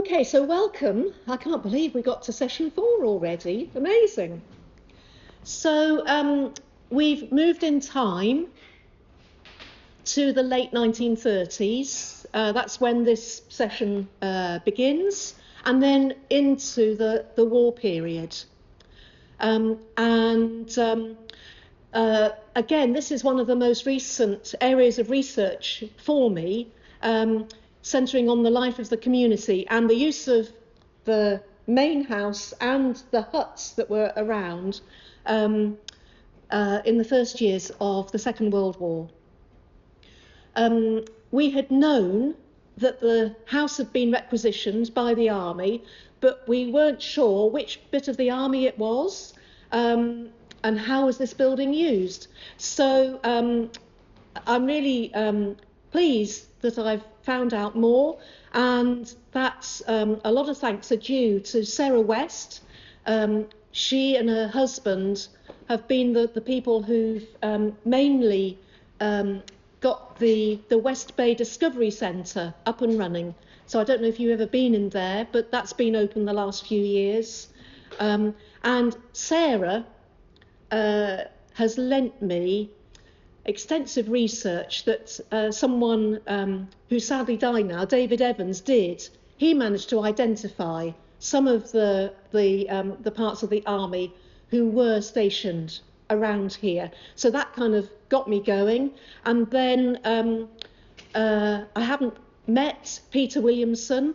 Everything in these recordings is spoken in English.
Okay, so welcome. I can't believe we got to session 4 already. Amazing. So we've moved in time to the late 1930s. That's when this session begins, and then into the war period. Again, this is one of the most recent areas of research for me, centering on the life of the community and the use of the main house and the huts that were around in the first years of the Second World War. We had known that the house had been requisitioned by the army, but we weren't sure which bit of the army it was and how was this building used. So I'm really pleased that I've found out more, and that's a lot of thanks are due to Sarah West. She and her husband have been the people who've mainly got the West Bay Discovery Centre up and running. So I don't know if you've ever been in there, but that's been open the last few years. And Sarah has lent me extensive research that someone who sadly died now, David Evans, did. He managed to identify some of the parts of the army who were stationed around here. So that kind of got me going. And then I haven't met Peter Williamson,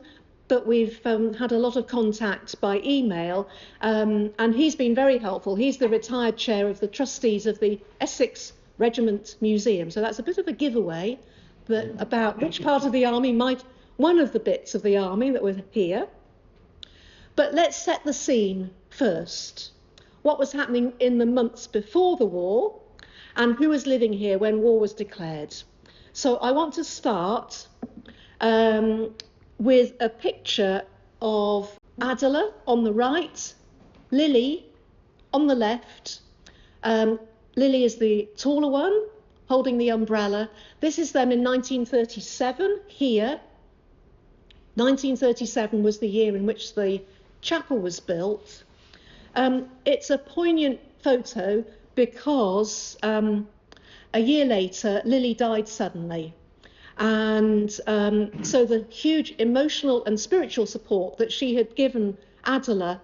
but we've had a lot of contact by email, and he's been very helpful. He's the retired chair of the trustees of the Essex Regiment Museum. So that's a bit of a giveaway about which part of the army one of the bits of the army that were here. But let's set the scene first. What was happening in the months before the war, and who was living here when war was declared. So I want to start with a picture of Adela on the right, Lily on the left. Lily is the taller one, holding the umbrella. This is them in 1937 here. 1937 was the year in which the chapel was built. It's a poignant photo because a year later, Lily died suddenly. And so the huge emotional and spiritual support that she had given Adela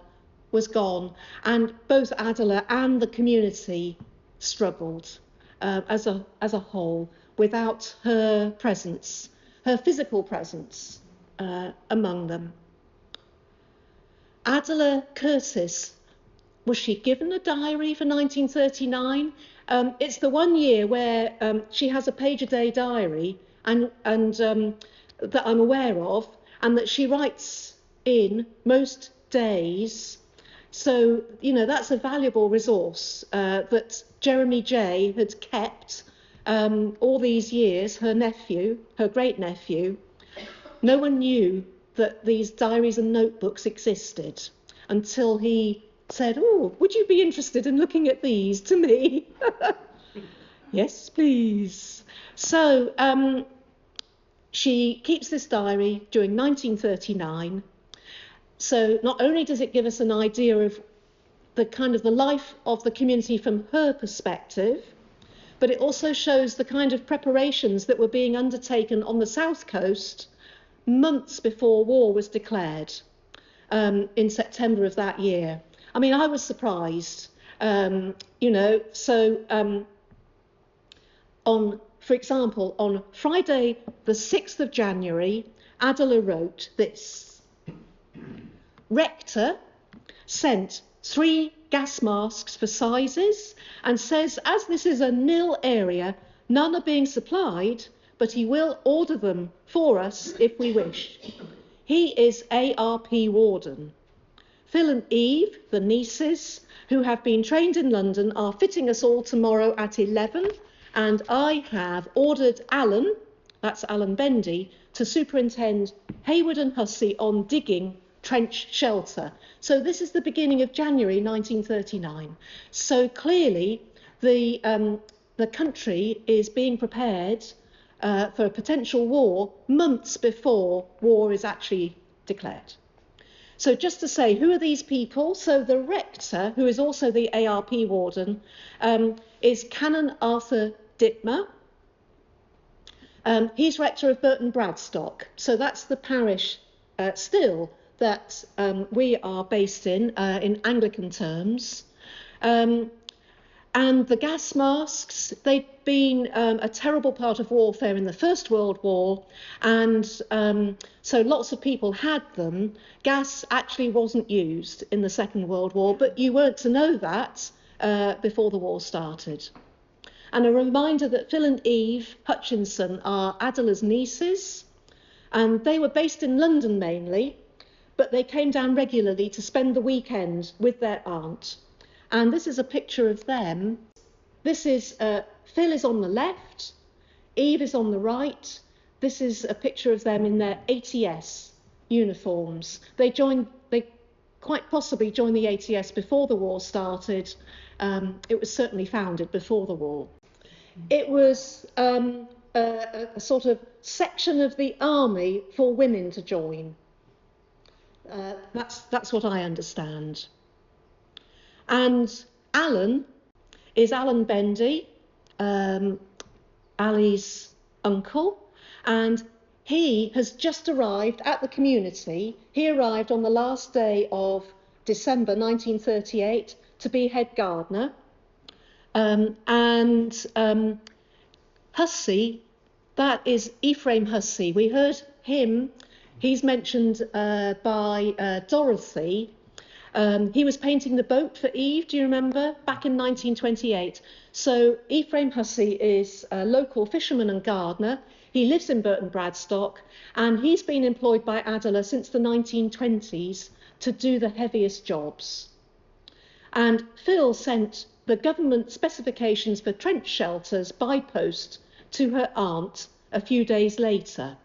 was gone. And both Adela and the community struggled as a whole without her presence, her physical presence among them. Adela Curtis, was she given a diary for 1939? It's the one year where she has a page-a-day diary and that I'm aware of, and that she writes in most days. So, you know, that's a valuable resource that Jeremy J had kept all these years, her great-nephew. No one knew that these diaries and notebooks existed until he said, "Oh, would you be interested in looking at these?" to me. Yes, please. So she keeps this diary during 1939. So not only does it give us an idea of the life of the community from her perspective, but it also shows the kind of preparations that were being undertaken on the south coast months before war was declared in September of that year. I mean, I was surprised, for example, on Friday, the 6th of January, Adela wrote this. Rector sent 3 gas masks for sizes and says, as this is a nil area, none are being supplied, but he will order them for us if we wish. He is ARP warden. Phil and Eve, the nieces, who have been trained in London, are fitting us all tomorrow at 11, and I have ordered Alan, that's Alan Bendy, to superintend Hayward and Hussey on digging trench shelter. So this is the beginning of January 1939. So clearly the country is being prepared for a potential war months before war is actually declared. So just to say, who are these people? So the rector, who is also the ARP warden, is Canon Arthur Dittmer. He's rector of Burton Bradstock. So that's the parish still that we are based in Anglican terms. And the gas masks, they'd been a terrible part of warfare in the First World War, and so lots of people had them. Gas actually wasn't used in the Second World War, but you weren't to know that before the war started. And a reminder that Phil and Eve Hutchinson are Adela's nieces, and they were based in London mainly, but they came down regularly to spend the weekend with their aunt. And this is a picture of them. This is, Phil is on the left, Eve is on the right. This is a picture of them in their ATS uniforms. They quite possibly joined the ATS before the war started. It was certainly founded before the war. It was a sort of section of the army for women to join. That's what I understand. And Alan is Alan Bendy, Ali's uncle, and he has just arrived at the community. He arrived on the last day of December 1938 to be head gardener. Hussey, that is Ephraim Hussey. We heard him, he's mentioned by Dorothy. He was painting the boat for Eve, do you remember? Back in 1928. So Ephraim Hussey is a local fisherman and gardener. He lives in Burton Bradstock, and he's been employed by Adela since the 1920s to do the heaviest jobs. And Phil sent the government specifications for trench shelters by post to her aunt a few days later.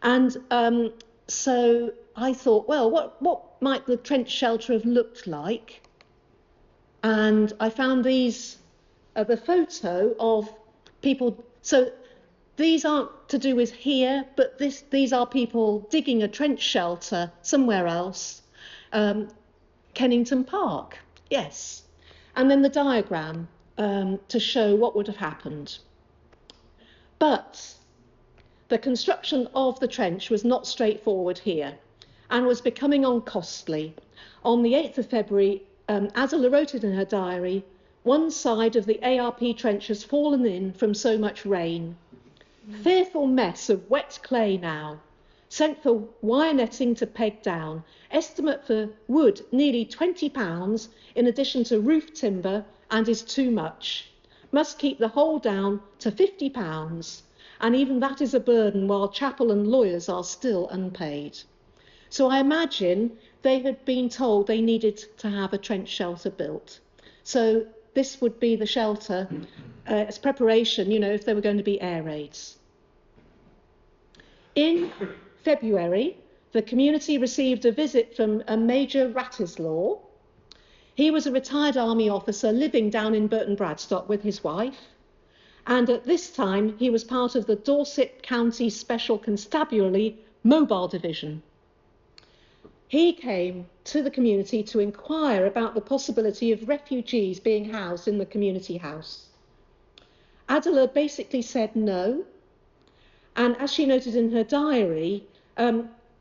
And so I thought, well, what might the trench shelter have looked like? And I found these, the photo of people. So these aren't to do with here, but these are people digging a trench shelter somewhere else. Kennington Park, yes. And then the diagram to show what would have happened. But the construction of the trench was not straightforward here and was becoming uncostly. On the 8th of February, Adela wrote it in her diary, "One side of the ARP trench has fallen in from so much rain. Fearful mess of wet clay now. Sent for wire netting to peg down. Estimate for wood nearly £20 in addition to roof timber and is too much. Must keep the whole down to £50. And even that is a burden while chapel and lawyers are still unpaid." So I imagine they had been told they needed to have a trench shelter built. So this would be the shelter as preparation, you know, if there were going to be air raids. In February, the community received a visit from a Major Wratislaw. He was a retired army officer living down in Burton Bradstock with his wife. And at this time, he was part of the Dorset County Special Constabulary Mobile Division. He came to the community to inquire about the possibility of refugees being housed in the community house. Adela basically said no, and as she noted in her diary,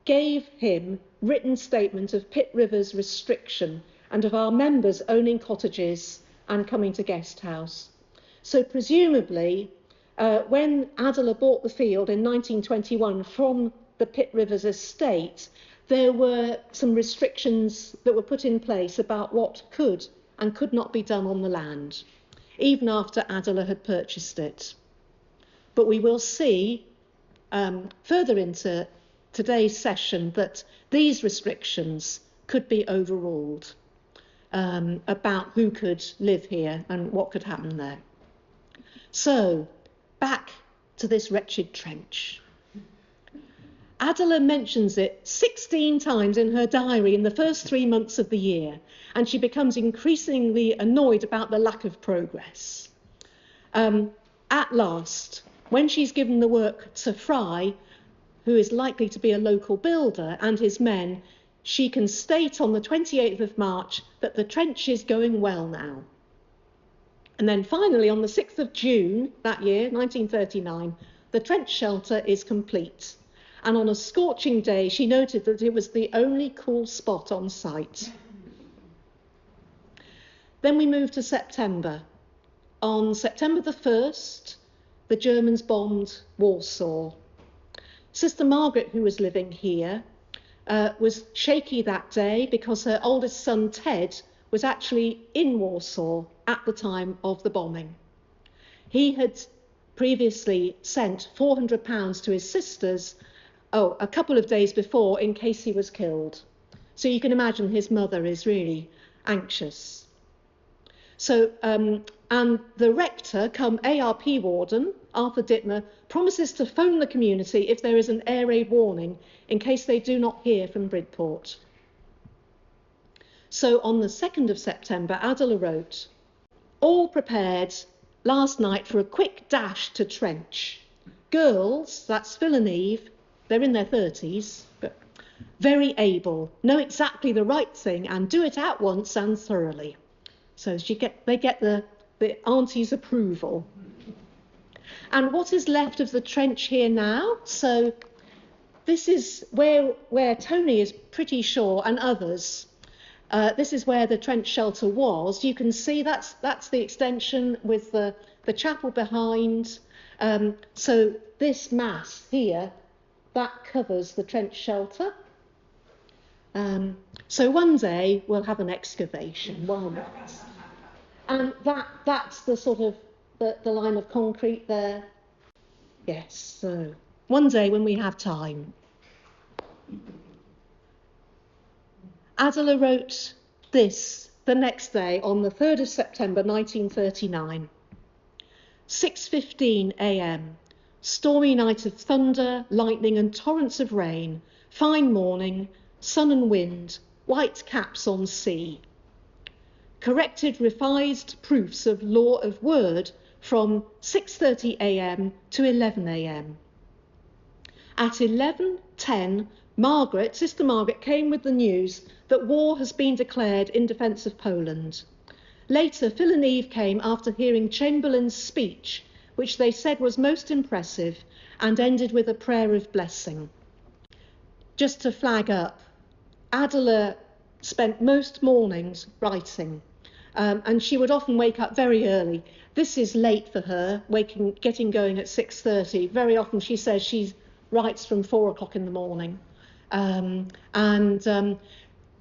gave him written statement of Pitt River's restriction and of our members owning cottages and coming to guest house. So presumably, when Adela bought the field in 1921 from the Pitt Rivers estate, there were some restrictions that were put in place about what could and could not be done on the land, even after Adela had purchased it. But we will see further into today's session that these restrictions could be overruled about who could live here and what could happen there. So, back to this wretched trench. Adela mentions it 16 times in her diary in the first 3 months of the year, and she becomes increasingly annoyed about the lack of progress. At last, when she's given the work to Fry, who is likely to be a local builder, and his men, she can state on the 28th of March that the trench is going well now. And then finally, on the 6th of June that year, 1939, the trench shelter is complete. And on a scorching day, she noted that it was the only cool spot on site. Then we move to September. On September the 1st, the Germans bombed Warsaw. Sister Margaret, who was living here, was shaky that day because her oldest son, Ted, was actually in Warsaw at the time of the bombing. He had previously sent £400 to his sisters, a couple of days before, in case he was killed. So you can imagine his mother is really anxious. So, and the rector, come ARP warden, Arthur Dittmer, promises to phone the community if there is an air raid warning in case they do not hear from Bridport. So on the 2nd of September, Adela wrote, "All prepared last night for a quick dash to trench. Girls, that's Phil and Eve, they're in their 30s, but very able, know exactly the right thing and do it at once and thoroughly." So they get the auntie's approval. And what is left of the trench here now? So this is where Tony is pretty sure, and others, this is where the trench shelter was. You can see that's the extension with the chapel behind. So this mass here, that covers the trench shelter. So one day we'll have an excavation, won't we? And that's the sort of the line of concrete there. Yes, so one day when we have time. Adela wrote this the next day on the 3rd of September 1939. 6:15 a.m. Stormy night of thunder, lightning and torrents of rain. Fine morning, sun and wind, white caps on sea. Corrected revised proofs of law of word from 6:30 a.m. to 11 a.m. At 11:10, Sister Margaret came with the news that war has been declared in defence of Poland. Later, Phil and Eve came after hearing Chamberlain's speech, which they said was most impressive and ended with a prayer of blessing. Just to flag up, Adela spent most mornings writing, and she would often wake up very early. This is late for her, getting going at 6:30. Very often she says she writes from 4 o'clock in the morning.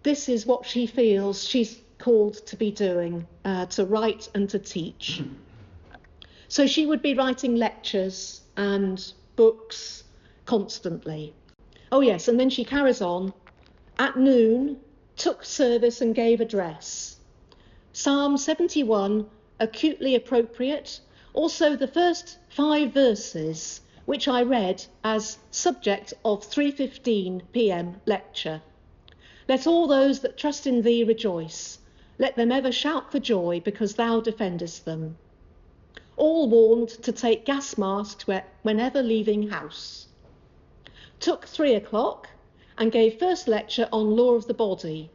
This is what she feels she's called to be doing, to write and to teach. So she would be writing lectures and books constantly. Oh yes, and then she carries on. At noon, took service and gave address. Psalm 71, acutely appropriate. Also the first 5 verses, which I read as subject of 3:15 p.m. lecture. Let all those that trust in thee rejoice. Let them ever shout for joy because thou defendest them. All warned to take gas masks whenever leaving house. Took 3 o'clock and gave first lecture on law of the body.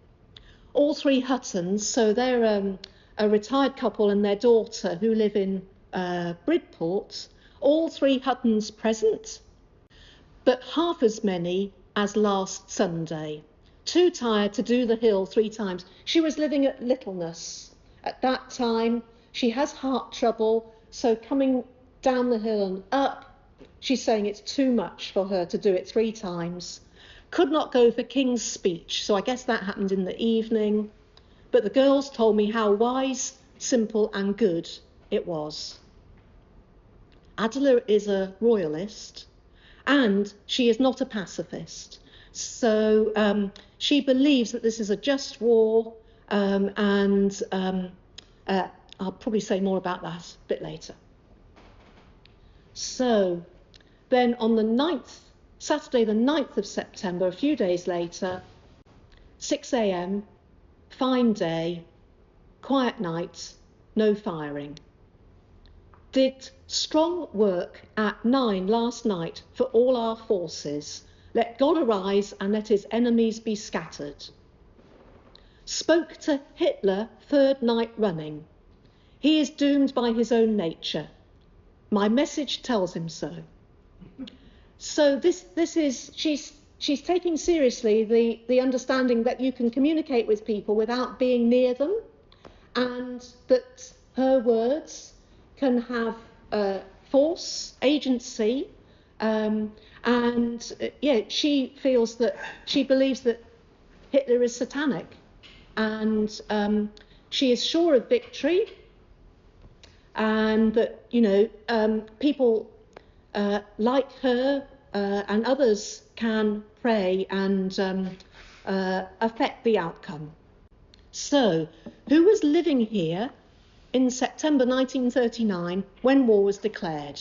All 3 Huttons, so they're a retired couple and their daughter who live in Bridport, all 3 Huttons present, but half as many as last Sunday. Too tired to do the hill 3 times. She was living at Littleness at that time. She has heart trouble, so coming down the hill and up, she's saying it's too much for her to do it 3 times. Could not go for King's speech, so I guess that happened in the evening. But the girls told me how wise, simple and good it was. Adela is a royalist and she is not a pacifist. So she believes that this is a just war, and I'll probably say more about that a bit later. So then on the 9th, Saturday the 9th of September, a few days later, 6 a.m, fine day, quiet night, no firing. did strong work at 9 last night for all our forces. Let God arise and let his enemies be scattered. Spoke to Hitler 3rd night running. He is doomed by his own nature. My message tells him so. So this is, she's taking seriously the understanding that you can communicate with people without being near them, and that her words can have force, agency, and she believes that Hitler is satanic, and she is sure of victory, and that people like her and others can pray and affect the outcome. So, who was living here in September 1939 when war was declared?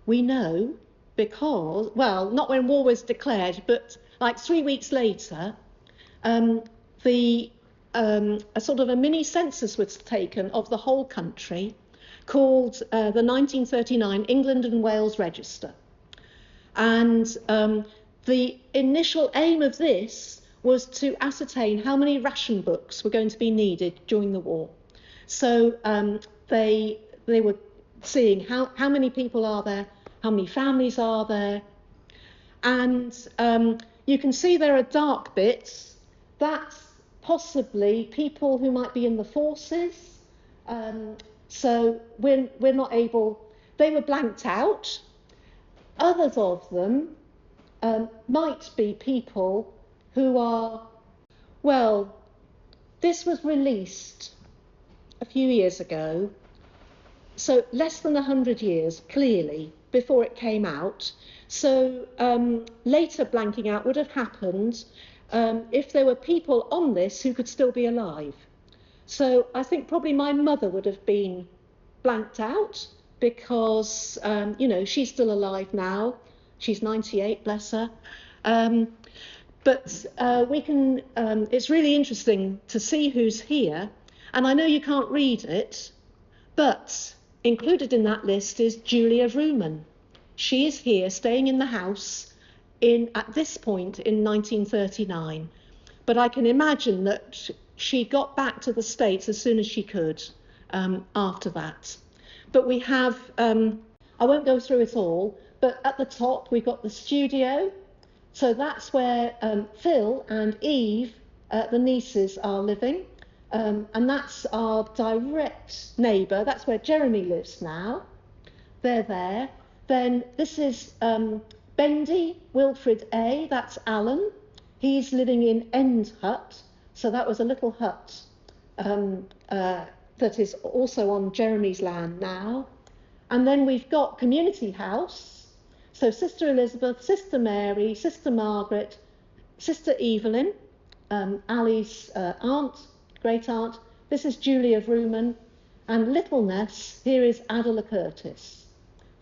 We know because, well, not when war was declared, but like 3 weeks later, a sort of a mini census was taken of the whole country, called the 1939 England and Wales Register. And the initial aim of this was to ascertain how many ration books were going to be needed during the war. So they were seeing how many people are there, how many families are there. And you can see there are dark bits. That's possibly people who might be in the forces. So we're not able, they were blanked out. Others of them might be people who are, well, this was released a few years ago, so less than 100 years, clearly, before it came out. So later blanking out would have happened if there were people on this who could still be alive. So I think probably my mother would have been blanked out because, she's still alive now. She's 98, bless her. But we can, it's really interesting to see who's here. And I know you can't read it, but included in that list is Julia Vrooman. She is here staying in the house at this point in 1939. But I can imagine that she got back to the States as soon as she could after that. But we have, I won't go through it all, but at the top we've got the studio. So that's where Phil and Eve, the nieces, are living. And that's our direct neighbour. That's where Jeremy lives now. They're there. Then this is Bendy Wilfred A. That's Alan. He's living in End Hut. So that was a little hut that is also on Jeremy's land now. And then we've got Community House. So Sister Elizabeth, Sister Mary, Sister Margaret, Sister Evelyn, Ali's aunt, great aunt. This is Julia Vrooman. And Littleness, here is Adela Curtis,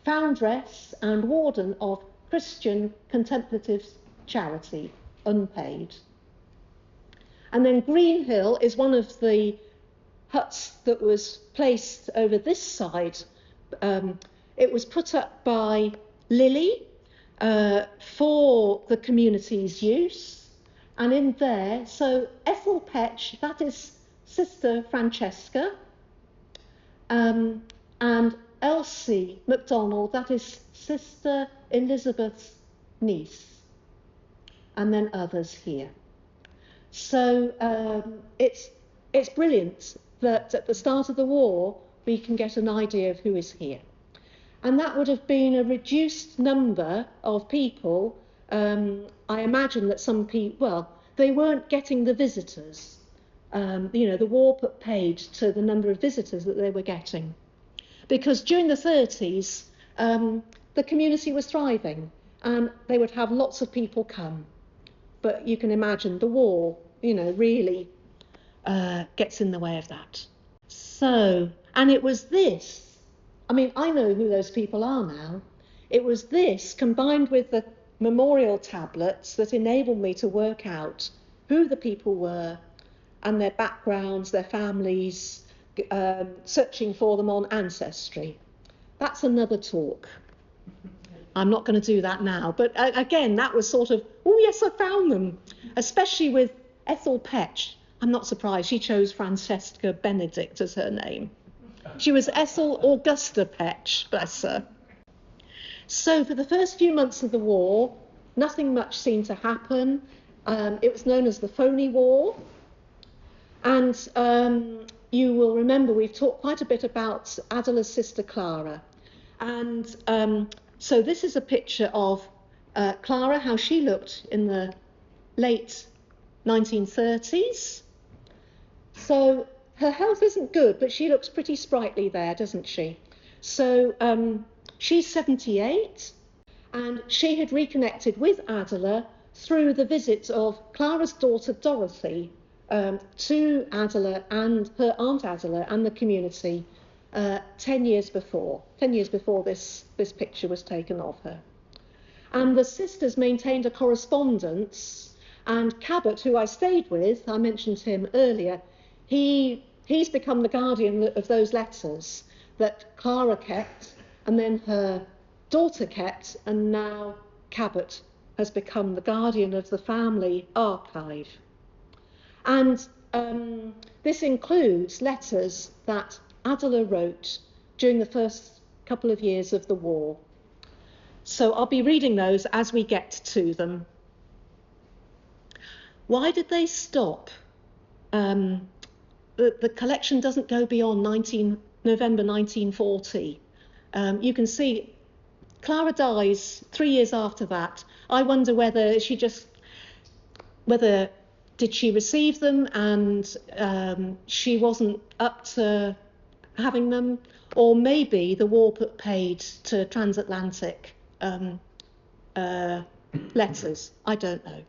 foundress and warden of Christian Contemplatives Charity, unpaid. And then Green Hill is one of the huts that was placed over this side. It was put up by Lily for the community's use. And in there, so Ethel Petch, that is Sister Francesca, and Elsie MacDonald, that is Sister Elizabeth's niece, and then others here. So it's brilliant that at the start of the war we can get an idea of who is here. And that would have been a reduced number of people. I imagine that some people, well, they weren't getting the visitors. The war put paid to the number of visitors that they were getting. Because during the 30s, the community was thriving and they would have lots of people come. But you can imagine the war, really gets in the way of that. So, and it was this, I know who those people are now. It was this combined with the memorial tablets that enabled me to work out who the people were and their backgrounds, their families, searching for them on Ancestry. That's another talk. I'm not going to do that now, but again, that was sort of, oh yes, I found them, especially with Ethel Petch. I'm not surprised, she chose Francesca Benedict as her name. She was Ethel Augusta Petch, bless her. So for the first few months of the war, nothing much seemed to happen. It was known as the Phony War. And you will remember we've talked quite a bit about Adela's sister Clara. And so this is a picture of Clara, how she looked in the late 1930s. So her health isn't good, but she looks pretty sprightly there, doesn't she? So she's 78, and she had reconnected with Adela through the visits of Clara's daughter Dorothy to Adela and her Aunt Adela and the community 10 years before this picture was taken of her. And the sisters maintained a correspondence, and Cabot, who I stayed with, I mentioned him earlier, he's become the guardian of those letters that Clara kept, and then her daughter kept, and now Cabot has become the guardian of the family archive. And this includes letters that Adela wrote during the first couple of years of the war. So I'll be reading those as we get to them. Why did they stop? The collection doesn't go beyond November 1940. You can see Clara dies 3 years after that. I wonder whether did she receive them and she wasn't up to having them, or maybe the war put paid to transatlantic letters. I don't know.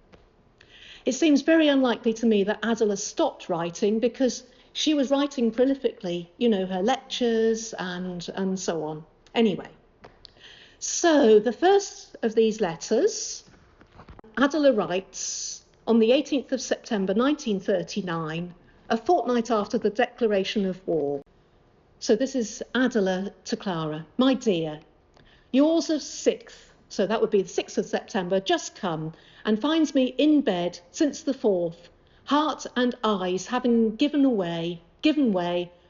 It seems very unlikely to me that Adela stopped writing, because she was writing prolifically, you know, her lectures and so on. Anyway, so the first of these letters, Adela writes on the 18th of September 1939, a fortnight after the declaration of war. So this is Adela to Clara. My dear, yours of 6th, so that would be the 6th of September, just come, and finds me in bed since the 4th, heart and eyes having given way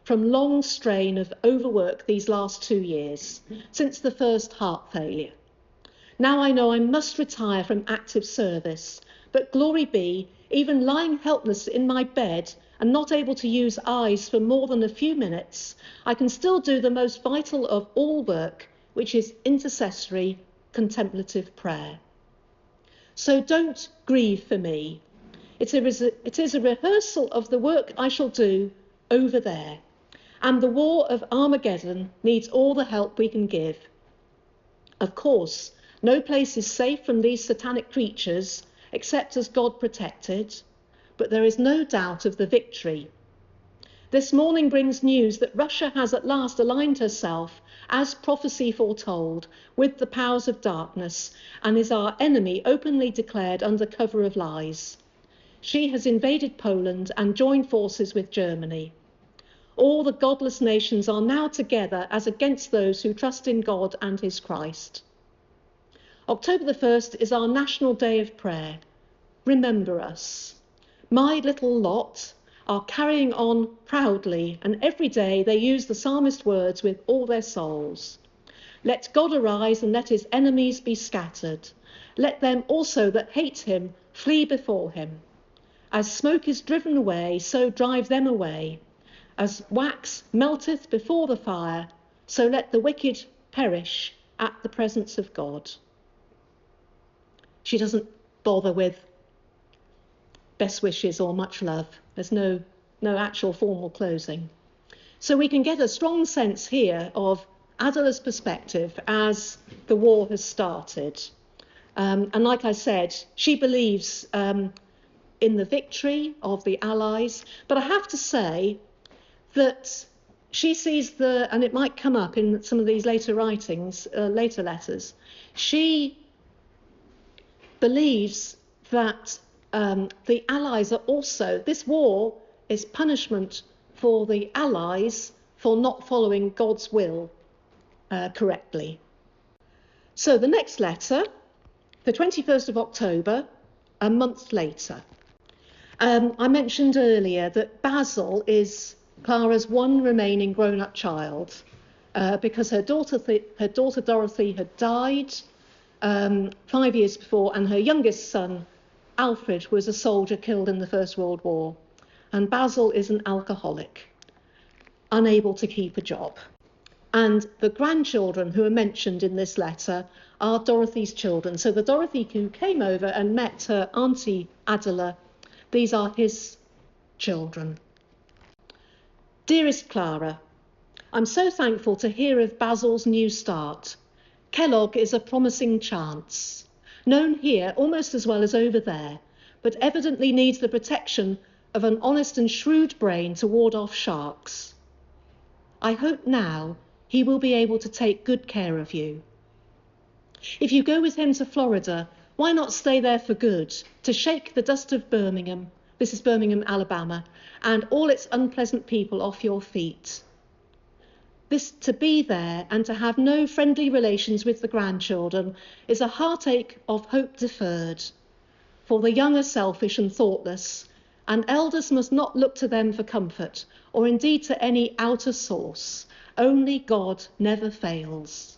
from long strain of overwork these last 2 years, since the first heart failure. Now I know I must retire from active service, but glory be, even lying helpless in my bed and not able to use eyes for more than a few minutes, I can still do the most vital of all work, which is intercessory contemplative prayer. So don't grieve for me. It is a rehearsal of the work I shall do over there, and the war of Armageddon needs all the help we can give. Of course, no place is safe from these satanic creatures except as God protected, but there is no doubt of the victory. This morning brings news that Russia has at last aligned herself, as prophecy foretold, with the powers of darkness, and is our enemy openly declared under cover of lies. She has invaded Poland and joined forces with Germany. All the godless nations are now together as against those who trust in God and his Christ. October the 1st is our National Day of Prayer. Remember us. My little lot are carrying on proudly, and every day they use the psalmist words with all their souls. Let God arise and let his enemies be scattered. Let them also that hate him flee before him. As smoke is driven away, so drive them away. As wax melteth before the fire, so let the wicked perish at the presence of God. She doesn't bother with best wishes or much love. There's no actual formal closing. So we can get a strong sense here of Adela's perspective as the war has started. And like I said, she believes in the victory of the Allies. But I have to say that she sees and it might come up in some of these later writings, later letters, she believes that the Allies are also, this war is punishment for the Allies for not following God's will correctly. So the next letter, the 21st of October, a month later. I mentioned earlier that Basil is Clara's one remaining grown-up child because her daughter Dorothy had died 5 years before, and her youngest son, Alfred, was a soldier killed in the First World War. And Basil is an alcoholic, unable to keep a job. And the grandchildren who are mentioned in this letter are Dorothy's children. So the Dorothy who came over and met her auntie Adela, these are his children. Dearest Clara, I'm so thankful to hear of Basil's new start. Kellogg is a promising chance, known here almost as well as over there, but evidently needs the protection of an honest and shrewd brain to ward off sharks. I hope now he will be able to take good care of you. If you go with him to Florida, why not stay there for good, to shake the dust of Birmingham, this is Birmingham, Alabama, and all its unpleasant people off your feet. This to be there and to have no friendly relations with the grandchildren is a heartache of hope deferred. For the young are selfish and thoughtless, and elders must not look to them for comfort, or indeed to any outer source. Only God never fails.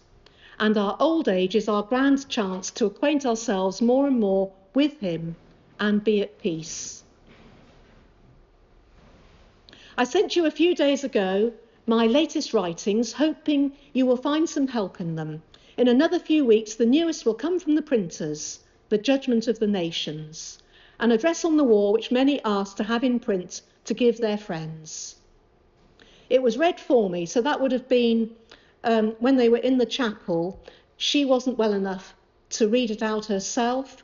And our old age is our grand chance to acquaint ourselves more and more with him and be at peace. I sent you a few days ago my latest writings, hoping you will find some help in them. In another few weeks, the newest will come from the printers, The Judgment of the Nations, an address on the wall which many asked to have in print to give their friends. It was read for me, so that would have been when they were in the chapel. She wasn't well enough to read it out herself.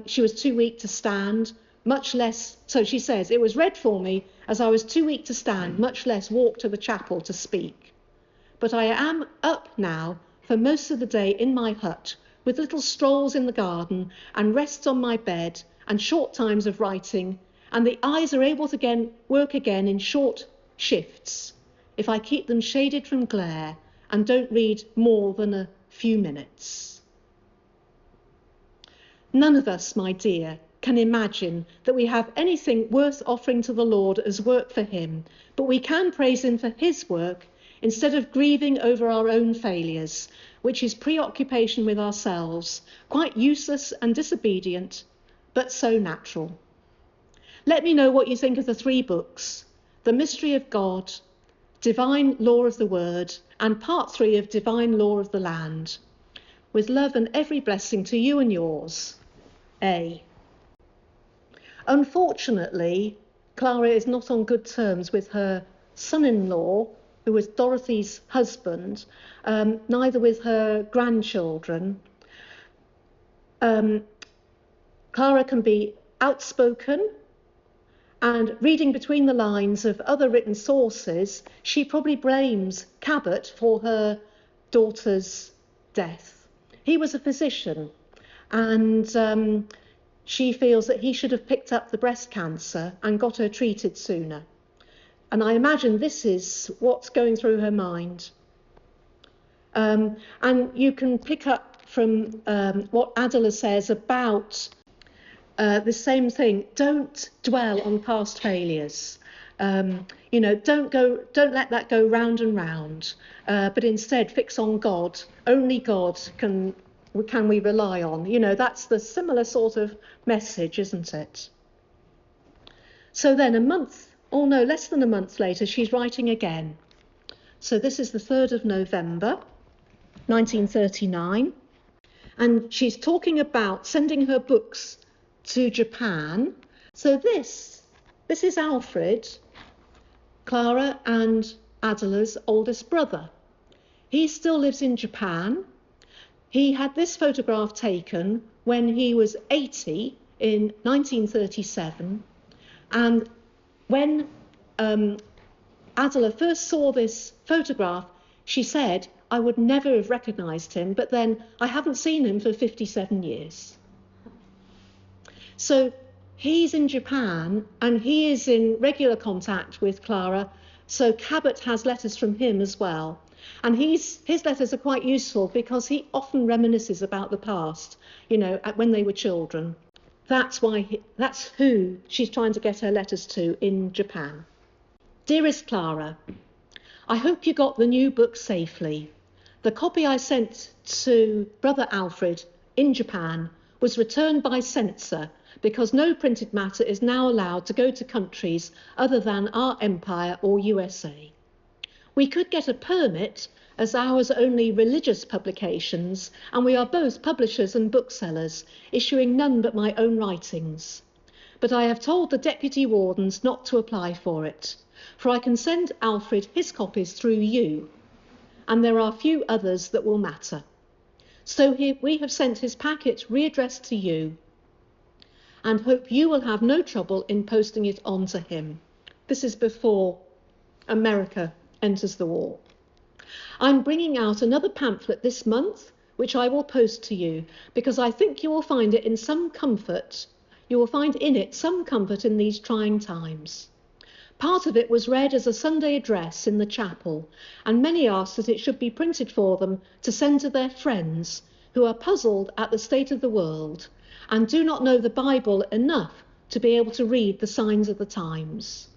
She was too weak to stand, much less, so she says, it was read for me as I was too weak to stand, much less walk to the chapel to speak. But I am up now for most of the day in my hut, with little strolls in the garden and rests on my bed and short times of writing, and the eyes are able to work again in short shifts if I keep them shaded from glare and don't read more than a few minutes. None of us, my dear, can imagine that we have anything worth offering to the Lord as work for him, but we can praise him for his work instead of grieving over our own failures, which is preoccupation with ourselves, quite useless and disobedient, but so natural. Let me know what you think of the 3 books, The Mystery of God, Divine Law of the Word, and Part 3 of Divine Law of the Land. With love and every blessing to you and yours, A. Unfortunately, Clara is not on good terms with her son-in-law, who was Dorothy's husband, neither with her grandchildren. Clara can be outspoken, and reading between the lines of other written sources, she probably blames Cabot for her daughter's death. He was a physician, and she feels that he should have picked up the breast cancer and got her treated sooner. And I imagine this is what's going through her mind. And you can pick up from what Adela says about the same thing. Don't dwell on past failures. Don't let that go round and round, but instead fix on God. Only God can we rely on. That's the similar sort of message, isn't it? So then less than a month later, she's writing again. So this is the 3rd of November, 1939. And she's talking about sending her books to Japan. So this is Alfred, Clara and Adela's oldest brother. He still lives in Japan. He had this photograph taken when he was 80 in 1937. And when Adela first saw this photograph, she said, I would never have recognised him, but then I haven't seen him for 57 years. So He's in Japan and he is in regular contact with Clara, so Cabot has letters from him as well. And his letters are quite useful because he often reminisces about the past, when they were children. That's who she's trying to get her letters to in Japan. Dearest Clara, I hope you got the new book safely. The copy I sent to Brother Alfred in Japan was returned by censor because no printed matter is now allowed to go to countries other than our empire or USA. We could get a permit as ours are only religious publications, and we are both publishers and booksellers, issuing none but my own writings. But I have told the deputy wardens not to apply for it, for I can send Alfred his copies through you, and there are few others that will matter. So we have sent his packet readdressed to you, and hope you will have no trouble in posting it on to him. This is before America enters the war. I'm bringing out another pamphlet this month, which I will post to you, because I think you will find it in some comfort. You will find in it some comfort in these trying times. Part of it was read as a Sunday address in the chapel, and many asked that it should be printed for them to send to their friends who are puzzled at the state of the world and do not know the Bible enough to be able to read the signs of the times.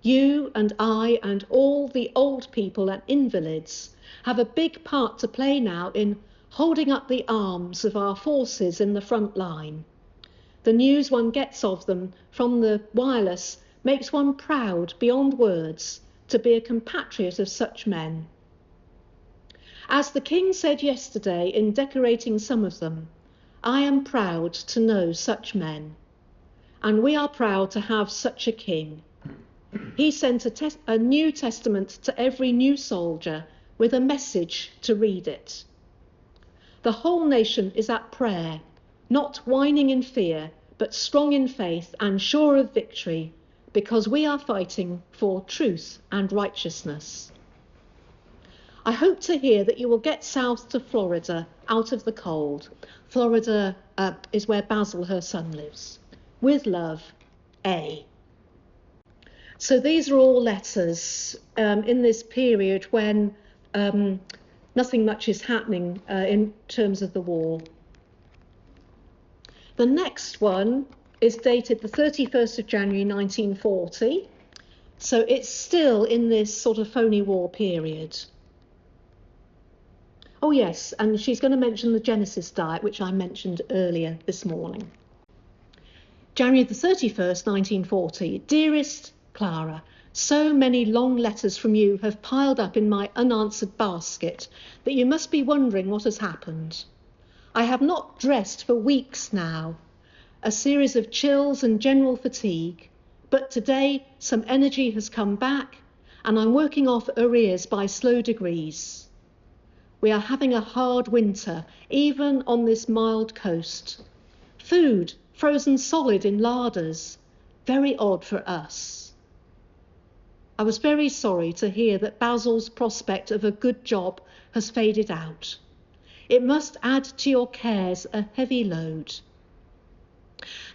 You and I and all the old people and invalids have a big part to play now in holding up the arms of our forces in the front line. The news one gets of them from the wireless makes one proud beyond words to be a compatriot of such men. As the King said yesterday in decorating some of them, I am proud to know such men, and we are proud to have such a King. He sent a New Testament to every new soldier with a message to read it. The whole nation is at prayer, not whining in fear, but strong in faith and sure of victory, because we are fighting for truth and righteousness. I hope to hear that you will get south to Florida out of the cold. Florida is where Basil, her son, lives. With love, A. So these are all letters in this period when nothing much is happening in terms of the war. The next one is dated the 31st of January 1940. So it's still in this sort of phony war period. Oh yes, and she's going to mention the Genesis diet, which I mentioned earlier this morning. January the 31st, 1940. Dearest Clara, so many long letters from you have piled up in my unanswered basket that you must be wondering what has happened. I have not dressed for weeks now, a series of chills and general fatigue, but today some energy has come back and I'm working off arrears by slow degrees. We are having a hard winter, even on this mild coast. Food frozen solid in larders, very odd for us. I was very sorry to hear that Basil's prospect of a good job has faded out. It must add to your cares a heavy load.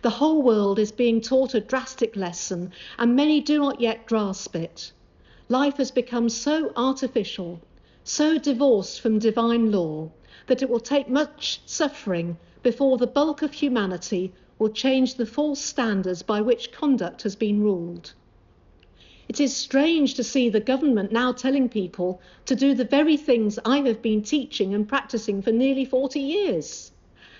The whole world is being taught a drastic lesson, and many do not yet grasp it. Life has become so artificial, so divorced from divine law, that it will take much suffering before the bulk of humanity will change the false standards by which conduct has been ruled. It is strange to see the government now telling people to do the very things I have been teaching and practicing for nearly 40 years,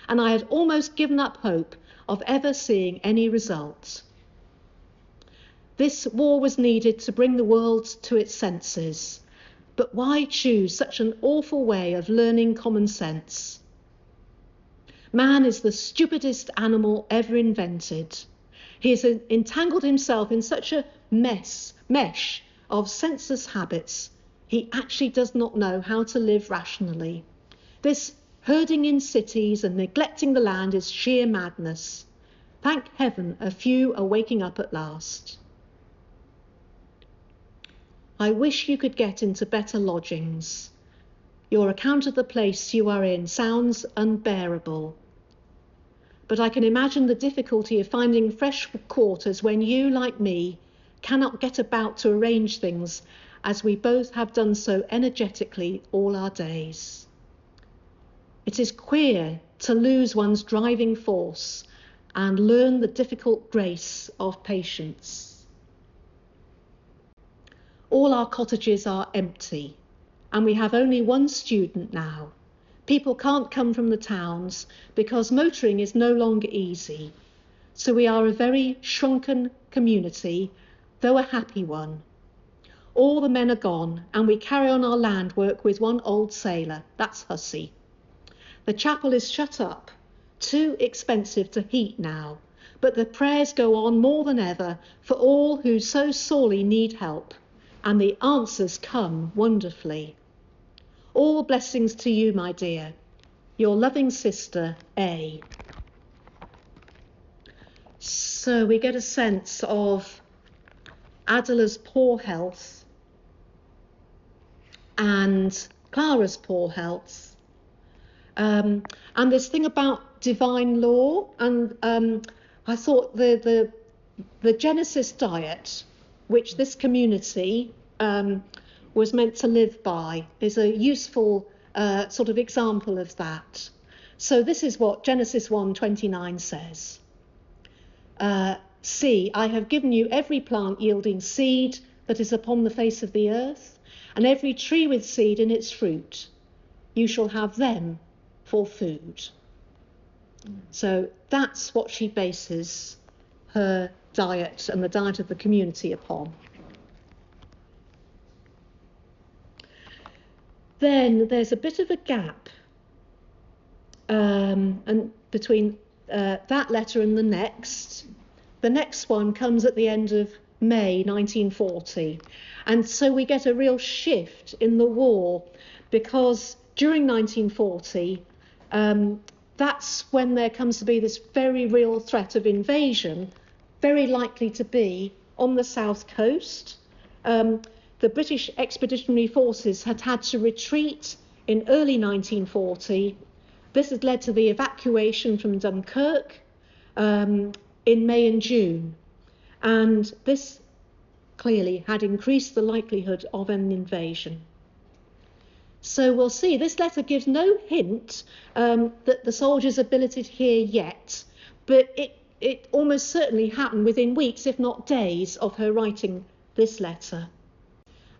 and I had almost given up hope of ever seeing any results. This war was needed to bring the world to its senses, but why choose such an awful way of learning common sense? Man is the stupidest animal ever invented. He has entangled himself in such a mesh of senseless habits, he actually does not know how to live rationally. This herding in cities and neglecting the land is sheer madness. Thank heaven a few are waking up at last. I wish you could get into better lodgings. Your account of the place you are in sounds unbearable. but I can imagine the difficulty of finding fresh quarters when you, like me, cannot get about to arrange things, as we both have done so energetically all our days. It is queer to lose one's driving force and learn the difficult grace of patience. All our cottages are empty, and we have only one student now. People can't come from the towns because motoring is no longer easy. So we are a very shrunken community, though a happy one. All the men are gone, and we carry on our land work with one old sailor, that's Hussey. The chapel is shut up, too expensive to heat now, but the prayers go on more than ever for all who so sorely need help, and the answers come wonderfully. All blessings to you, my dear. Your loving sister, A. So we get a sense of Adela's poor health and Clara's poor health. And this thing about divine law, and I thought the Genesis diet, which this community was meant to live by, is a useful sort of example of that. So this is what Genesis 1:29 says. See, I have given you every plant yielding seed that is upon the face of the earth, and every tree with seed in its fruit. You shall have them for food. So that's what she bases her diet and the diet of the community upon. Then there's a bit of a gap and between that letter and the next. The next one comes at the end of May 1940. And so we get a real shift in the war, because during 1940, that's when there comes to be this very real threat of invasion, very likely to be on the south coast. The British Expeditionary Forces had to retreat in early 1940. This had led to the evacuation from Dunkirk in May and June. And this clearly had increased the likelihood of an invasion. So we'll see, this letter gives no hint that the soldiers are billeted here yet, but it almost certainly happened within weeks, if not days, of her writing this letter.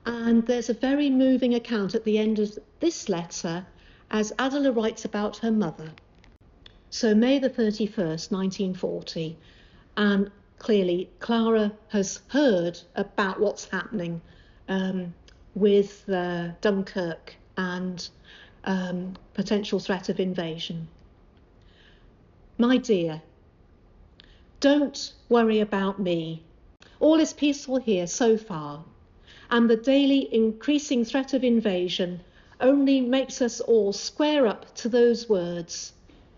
And there's a very moving account at the end of this letter as Adela writes about her mother. So May the 31st, 1940, and clearly Clara has heard about what's happening with Dunkirk and potential threat of invasion. My dear, don't worry about me. All is peaceful here so far, and the daily increasing threat of invasion only makes us all square up to those words,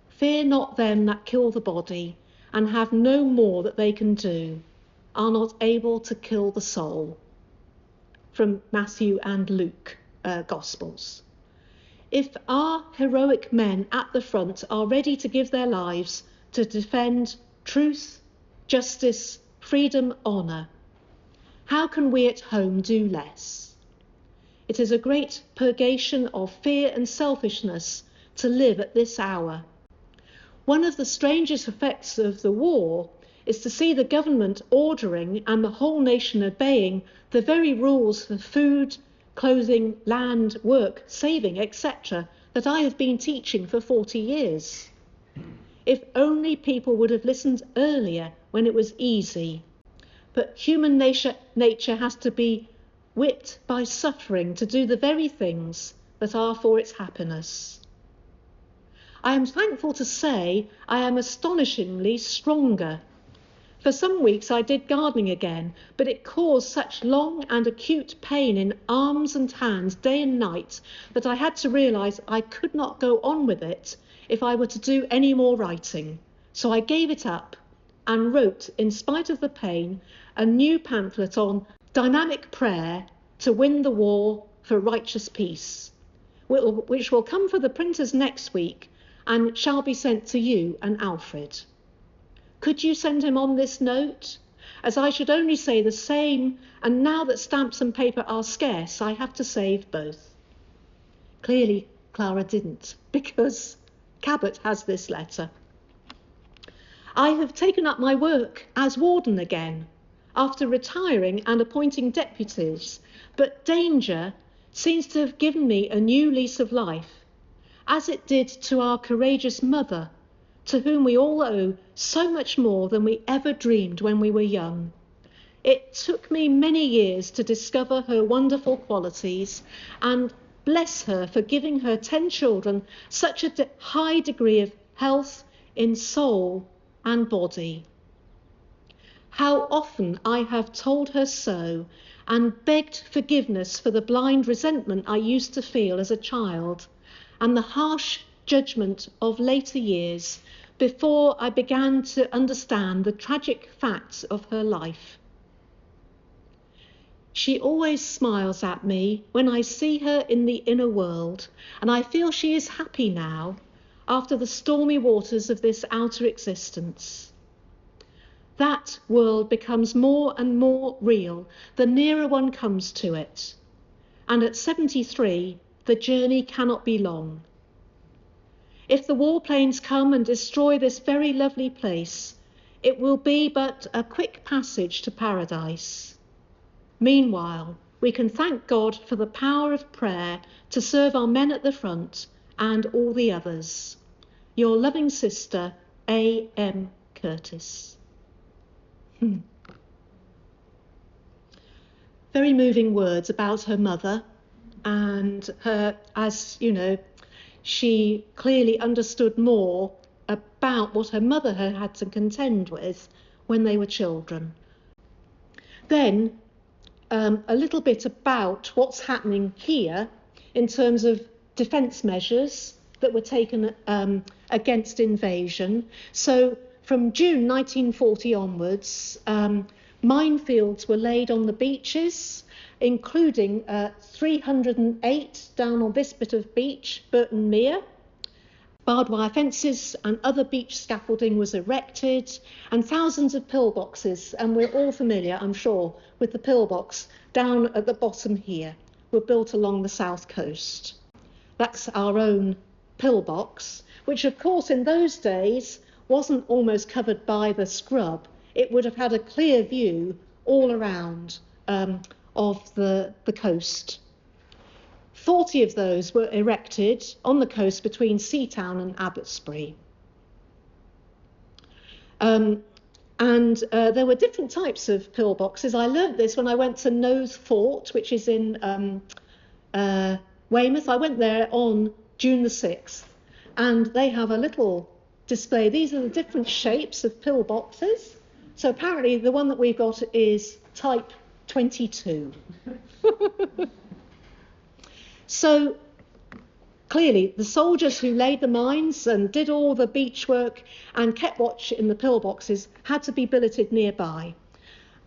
fear not them that kill the body, and have no more that they can do, are not able to kill the soul. From Matthew and Luke Gospels. If our heroic men at the front are ready to give their lives to defend truth, justice, freedom, honour, how can we at home do less? It is a great purgation of fear and selfishness to live at this hour. One of the strangest effects of the war is to see the government ordering and the whole nation obeying the very rules for food, clothing, land, work, saving, etc. that I have been teaching for 40 years. If only people would have listened earlier when it was easy. But human nature has to be whipped by suffering to do the very things that are for its happiness. I am thankful to say I am astonishingly stronger. For some weeks I did gardening again, but it caused such long and acute pain in arms and hands day and night that I had to realise I could not go on with it if I were to do any more writing. So I gave it up and wrote, in spite of the pain, a new pamphlet on dynamic prayer to win the war for righteous peace, which will come for the printers next week, and shall be sent to you and Alfred. Could you send him on this note? As I should only say the same, and now that stamps and paper are scarce, I have to save both. Clearly, Clara didn't, because Cabot has this letter. I have taken up my work as warden again, after retiring and appointing deputies, but danger seems to have given me a new lease of life, as it did to our courageous mother, to whom we all owe so much more than we ever dreamed when we were young. It took me many years to discover her wonderful qualities, and bless her for giving her 10 children such a high degree of health in soul and body. How often I have told her so, and begged forgiveness for the blind resentment I used to feel as a child, and the harsh judgment of later years, before I began to understand the tragic facts of her life. She always smiles at me when I see her in the inner world, and I feel she is happy now, after the stormy waters of this outer existence. That world becomes more and more real the nearer one comes to it, and at 73, the journey cannot be long. If the warplanes come and destroy this very lovely place, it will be but a quick passage to paradise. Meanwhile, we can thank God for the power of prayer to serve our men at the front and all the others. Your loving sister, A.M. Curtis. Very moving words about her mother, and her, as you know, she clearly understood more about what her mother had to contend with when they were children. Then a little bit about what's happening here in terms of defence measures that were taken against invasion. So from June 1940 onwards, minefields were laid on the beaches, including 308 down on this bit of beach, Burton Mere. Barbed wire fences and other beach scaffolding was erected, and thousands of pillboxes, and we're all familiar, I'm sure, with the pillbox down at the bottom here, were built along the south coast. That's our own pillbox, which of course in those days wasn't almost covered by the scrub. It would have had a clear view all around of the coast. 40 of those were erected on the coast between Seatown and Abbotsbury. And there were different types of pillboxes. I learnt this when I went to Nose Fort, which is in Weymouth. I went there on June the 6th, and they have a little display. These are the different shapes of pillboxes. So apparently the one that we've got is type 22. So clearly the soldiers who laid the mines and did all the beach work and kept watch in the pillboxes had to be billeted nearby.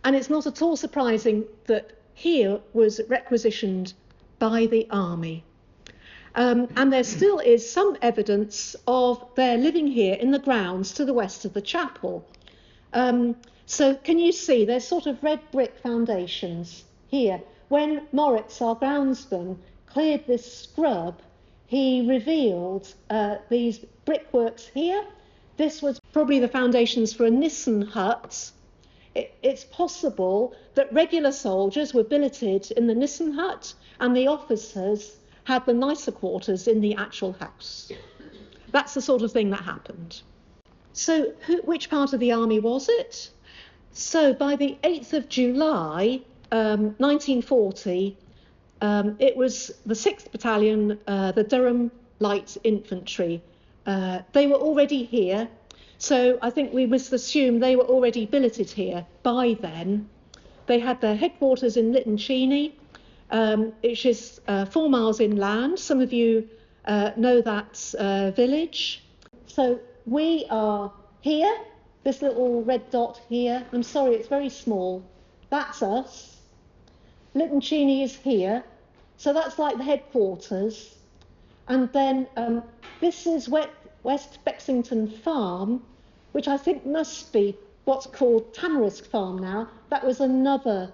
And it's not at all surprising that here was requisitioned by the army. And there still is some evidence of their living here in the grounds to the west of the chapel. So can you see there's sort of red brick foundations here. When Moritz, our groundsman, cleared this scrub, he revealed these brickworks here. This was probably the foundations for a Nissen hut. It's possible that regular soldiers were billeted in the Nissen hut and the officers had the nicer quarters in the actual house. That's the sort of thing that happened. So which part of the army was it? So by the 8th of July, 1940, it was the 6th Battalion, the Durham Light Infantry. They were already here, so I think we must assume they were already billeted here by then. They had their headquarters in Lytton Cheney, which is 4 miles inland. Some of you know that village. So we are here, this little red dot here. I'm sorry, it's very small. That's us. Lytton Cheney is here. So that's like the headquarters. And then this is where West Bexington Farm, which I think must be what's called Tamarisk Farm now. That was another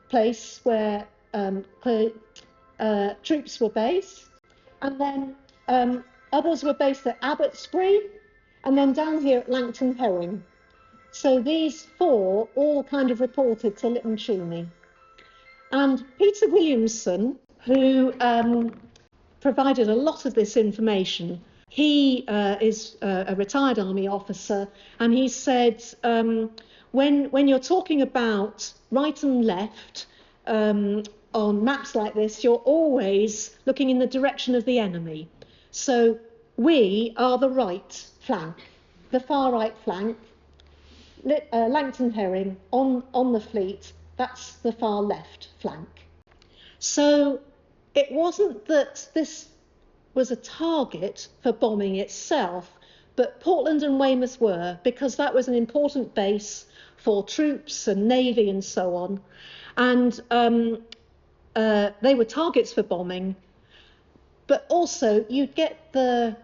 place where troops were based. And then others were based at Abbotsbury, and then down here at Langton Herring. So these four all kind of reported to Lytton Cheney. And Peter Williamson, who provided a lot of this information, he is a retired army officer, and he said, when you're talking about right and left on maps like this, you're always looking in the direction of the enemy. So we are the right flank, the far right flank. Langton Herring on the fleet, that's the far left flank. So it wasn't that this was a target for bombing itself, but Portland and Weymouth were, because that was an important base for troops and navy and so on. And they were targets for bombing, but also you'd get the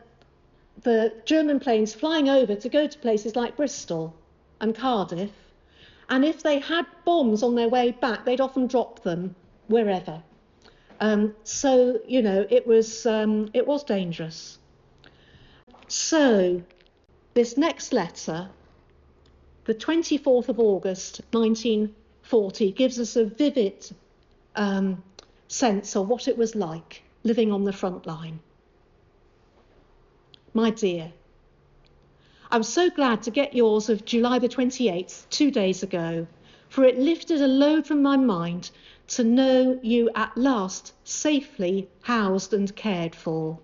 German planes flying over to go to places like Bristol and Cardiff, and if they had bombs on their way back, they'd often drop them wherever. So, you know, it was dangerous. So this next letter, the 24th of August 1940, gives us a vivid sense of what it was like living on the front line. My dear, I was so glad to get yours of July the 28th, 2 days ago, for it lifted a load from my mind to know you at last safely housed and cared for.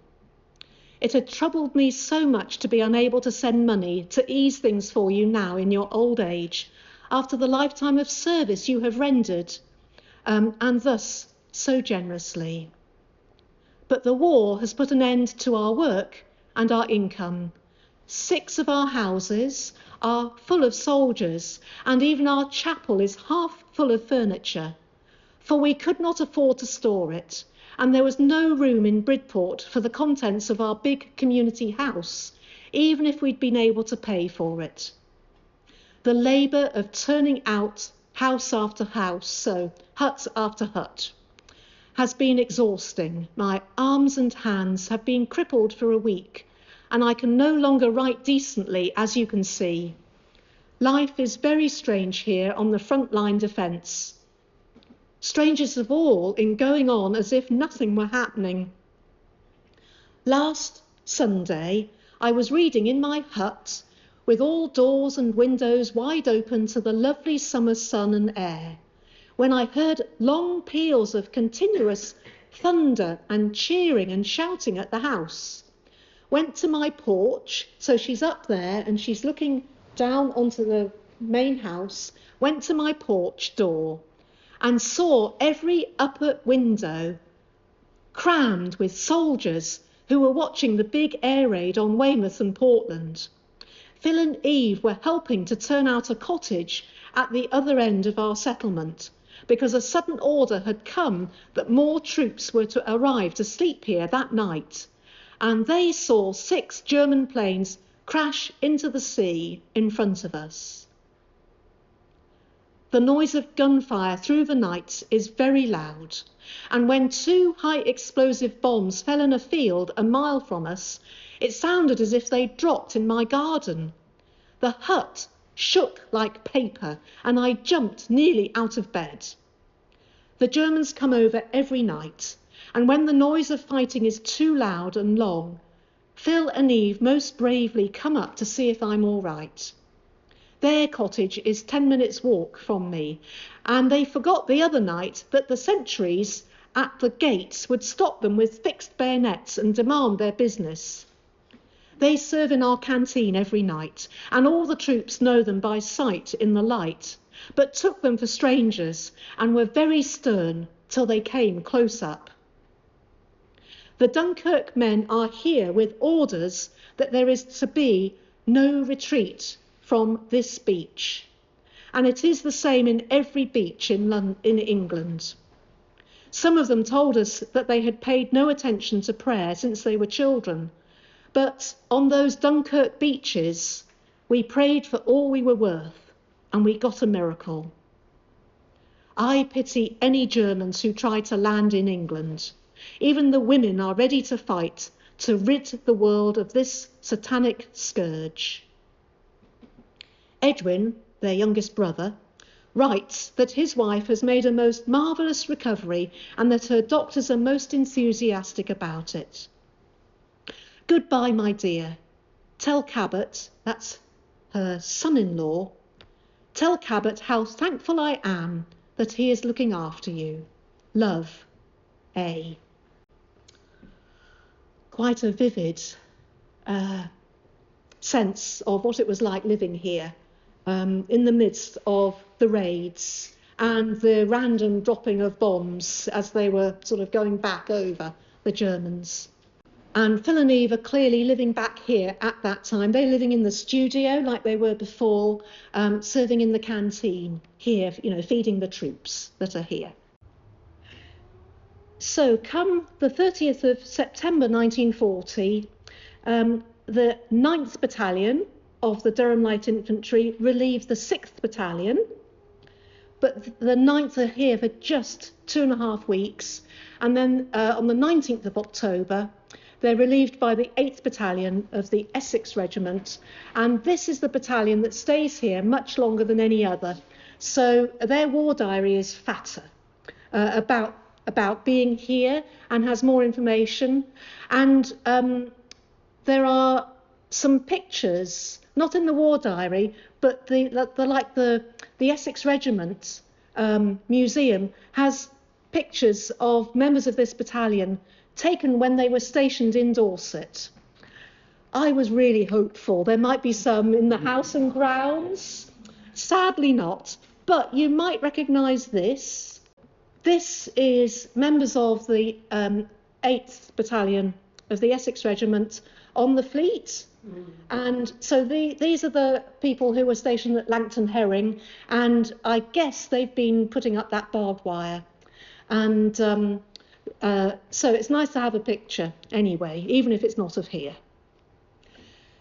It had troubled me so much to be unable to send money to ease things for you now in your old age, after the lifetime of service you have rendered, and thus so generously. But the war has put an end to our work and our income. 6 of our houses are full of soldiers, and even our chapel is half full of furniture, for we could not afford to store it, and there was no room in Bridport for the contents of our big community house, even if we'd been able to pay for it. The labour of turning out house after house, so hut after hut, has been exhausting. My arms and hands have been crippled for a week, and I can no longer write decently, as you can see. Life is very strange here on the front-line defence. Strangest of all in going on as if nothing were happening. Last Sunday, I was reading in my hut, with all doors and windows wide open to the lovely summer sun and air, when I heard long peals of continuous thunder and cheering and shouting at the house. Went to my porch, so she's up there and she's looking down onto the main house, went to my porch door and saw every upper window crammed with soldiers who were watching the big air raid on Weymouth and Portland. Phil and Eve were helping to turn out a cottage at the other end of our settlement, because a sudden order had come that more troops were to arrive to sleep here that night, and they saw 6 German planes crash into the sea in front of us. The noise of gunfire through the night is very loud, and when 2 high explosive bombs fell in a field a mile from us, it sounded as if they dropped in my garden. The hut shook like paper, and I jumped nearly out of bed. The Germans come over every night, and when the noise of fighting is too loud and long, Phil and Eve most bravely come up to see if I'm all right. Their cottage is 10 minutes' walk from me, and they forgot the other night that the sentries at the gates would stop them with fixed bayonets and demand their business. They serve in our canteen every night, and all the troops know them by sight in the light, but took them for strangers and were very stern till they came close up. The Dunkirk men are here with orders that there is to be no retreat from this beach, and it is the same in every beach in England. Some of them told us that they had paid no attention to prayer since they were children, But on those Dunkirk beaches, we prayed for all we were worth, and we got a miracle. I pity any Germans who try to land in England. Even the women are ready to fight to rid the world of this satanic scourge. Edwin, their youngest brother, writes that his wife has made a most marvellous recovery and that her doctors are most enthusiastic about it. Goodbye, my dear. Tell Cabot, that's her son-in-law, tell Cabot how thankful I am that he is looking after you. Love, A. Quite a vivid sense of what it was like living here in the midst of the raids and the random dropping of bombs as they were sort of going back over the Germans. And Phil and Eve are clearly living back here at that time. They're living in the studio like they were before, serving in the canteen here, feeding the troops that are here. So come the 30th of September 1940, the 9th Battalion of the Durham Light Infantry relieved the 6th Battalion, but the 9th are here for just 2.5 weeks. And then on the 19th of October, they're relieved by the 8th Battalion of the Essex Regiment. And this is the battalion that stays here much longer than any other. So their war diary is fatter about being here and has more information. And there are some pictures, not in the war diary, but the Essex Regiment Museum has pictures of members of this battalion taken when they were stationed in Dorset. I was really hopeful there might be some in the house and grounds. Sadly not, but you might recognise this. This is members of the 8th Battalion of the Essex Regiment on the Fleet. And so these are the people who were stationed at Langton Herring, and I guess they've been putting up that barbed wire. And so it's nice to have a picture anyway, even if it's not of here.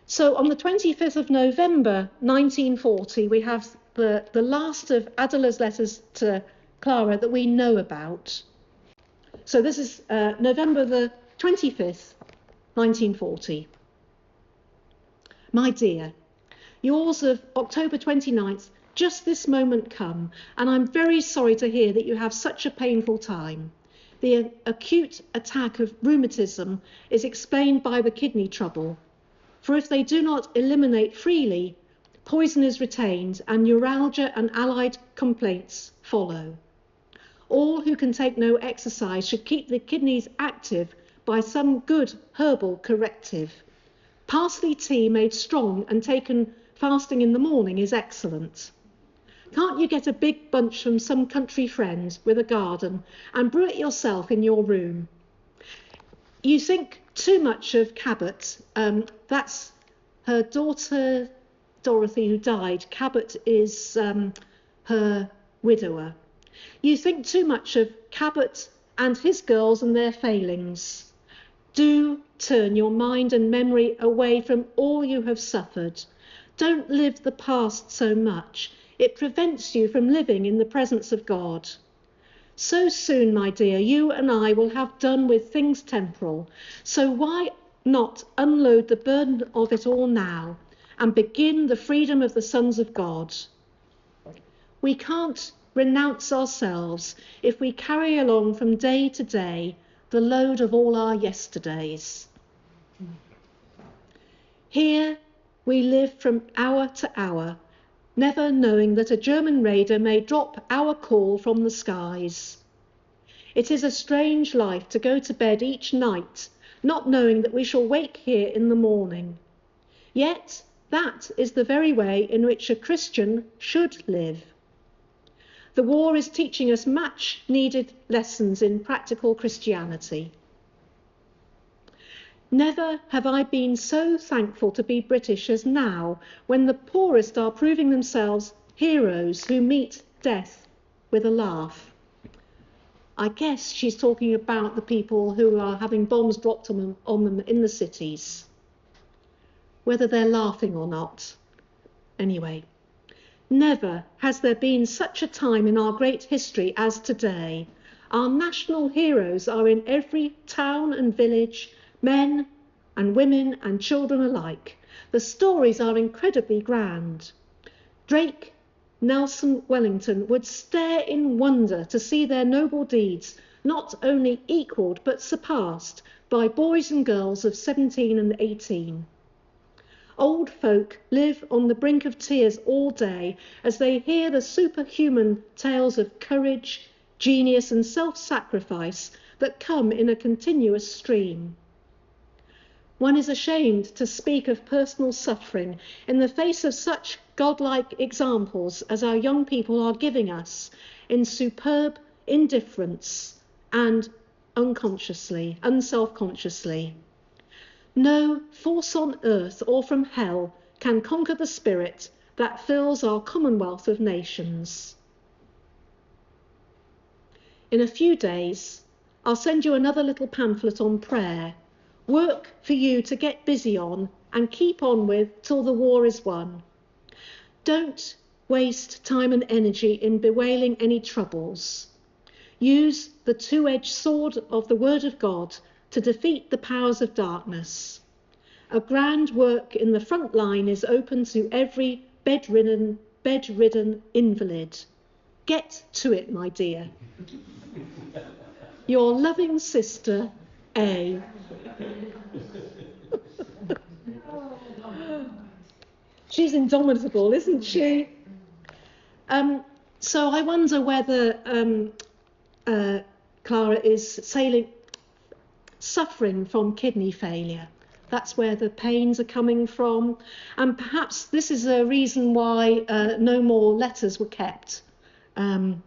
So on the 25th of November 1940, we have the last of Adela's letters to Clara that we know about. So this is November the 25th, 1940. My dear, yours of October 29th, just this moment come, and I'm very sorry to hear that you have such a painful time. The acute attack of rheumatism is explained by the kidney trouble, for if they do not eliminate freely, poison is retained and neuralgia and allied complaints follow. All who can take no exercise should keep the kidneys active by some good herbal corrective. Parsley tea made strong and taken fasting in the morning is excellent. Can't you get a big bunch from some country friend with a garden and brew it yourself in your room? You think too much of Cabot. That's her daughter Dorothy who died. Cabot is her widower. You think too much of Cabot and his girls and their failings. Do turn your mind and memory away from all you have suffered. Don't live the past so much. It prevents you from living in the presence of God. So soon, my dear, you and I will have done with things temporal. So why not unload the burden of it all now and begin the freedom of the sons of God? We can't renounce ourselves if we carry along from day to day the load of all our yesterdays. Here we live from hour to hour, never knowing that a German raider may drop our call from the skies. It is a strange life to go to bed each night, not knowing that we shall wake here in the morning. Yet that is the very way in which a Christian should live. The war is teaching us much needed lessons in practical Christianity. Never have I been so thankful to be British as now, when the poorest are proving themselves heroes who meet death with a laugh. I guess she's talking about the people who are having bombs dropped on them in the cities. whether they're laughing or not. Anyway, never has there been such a time in our great history as today. Our national heroes are in every town and village, men and women and children alike. The stories are incredibly grand. Drake, Nelson, Wellington would stare in wonder to see their noble deeds not only equalled but surpassed by boys and girls of 17 and 18. Old folk live on the brink of tears all day as they hear the superhuman tales of courage, genius and self-sacrifice that come in a continuous stream. One is ashamed to speak of personal suffering in the face of such godlike examples as our young people are giving us in superb indifference and unself-consciously. No force on earth or from hell can conquer the spirit that fills our commonwealth of nations. In a few days, I'll send you another little pamphlet on prayer, work for you to get busy on and keep on with till the war is won. Don't waste time and energy in bewailing any troubles. Use the two-edged sword of the Word of God to defeat the powers of darkness. A grand work in the front line is open to every bedridden invalid. Get to it, my dear. Your loving sister, A. She's indomitable, isn't she? So I wonder whether Clara is suffering from kidney failure. That's where the pains are coming from. And perhaps this is a reason why no more letters were kept. Who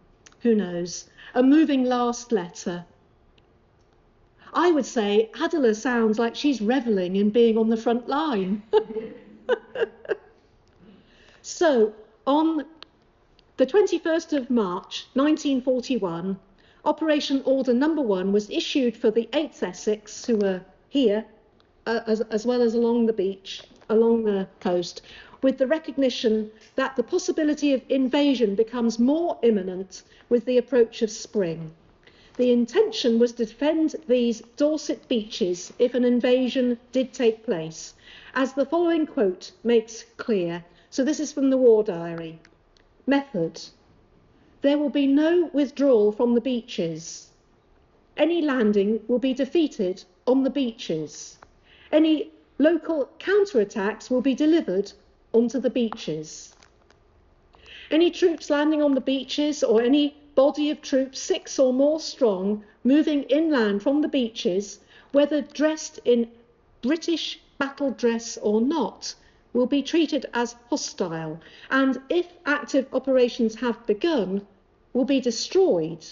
knows? A moving last letter. I would say Adela sounds like she's revelling in being on the front line. So, on the 21st of March 1941, Operation Order Number 1 was issued for the 8th Essex, who were here, as well as along the beach, along the coast, with the recognition that the possibility of invasion becomes more imminent with the approach of spring. The intention was to defend these Dorset beaches if an invasion did take place, as the following quote makes clear. So this is from the War Diary. Method. There will be no withdrawal from the beaches. Any landing will be defeated on the beaches. Any local counterattacks will be delivered onto the beaches. Any troops landing on the beaches or any body of troops 6 or more strong moving inland from the beaches, whether dressed in British battle dress or not, will be treated as hostile, and if active operations have begun, will be destroyed,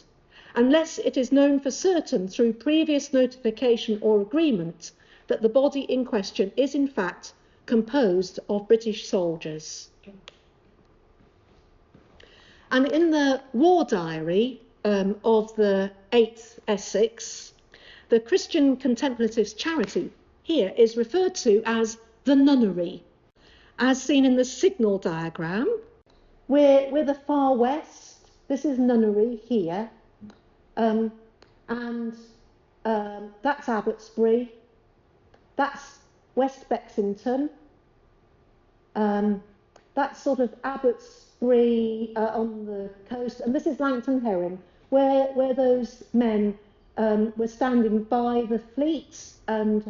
unless it is known for certain through previous notification or agreement that the body in question is in fact composed of British soldiers. And in the War Diary of the 8th Essex, the Christian Contemplatives Charity here is referred to as the nunnery, as seen in the signal diagram. We're the far west. This is nunnery here, and that's Abbotsbury. That's West Bexington. That's sort of Abbotsbury on the coast, and this is Langton Herring, where those men were standing by the fleets and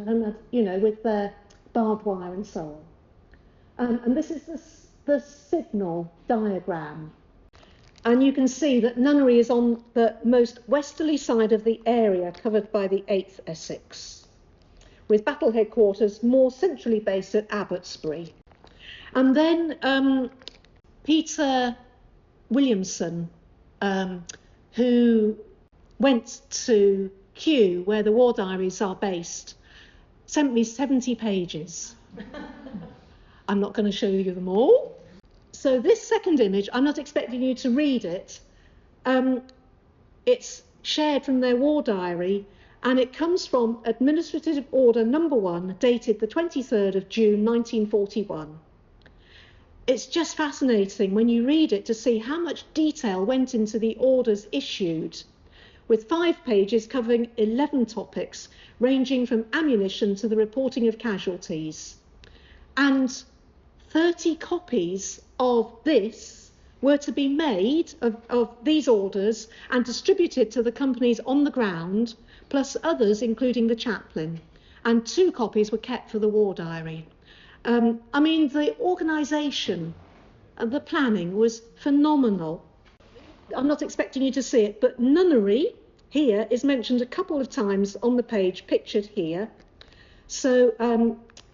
with their barbed wire and so on. And this is the signal diagram. And you can see that nunnery is on the most westerly side of the area covered by the 8th Essex, with battle headquarters more centrally based at Abbotsbury. And then Peter Williamson, who went to Kew, where the War Diaries are based, sent me 70 pages. I'm not going to show you them all. So this second image, I'm not expecting you to read it. It's shared from their War Diary, And it comes from Administrative Order Number 1, dated the 23rd of June 1941. It's just fascinating when you read it to see how much detail went into the orders issued, with 5 pages covering 11 topics, ranging from ammunition to the reporting of casualties. And 30 copies of this were to be made of these orders and distributed to the companies on the ground, plus others, including the chaplain. And 2 copies were kept for the war diary. I mean, the organisation and the planning was phenomenal. I'm not expecting you to see it, but nunnery here is mentioned a couple of times on the page, pictured here. So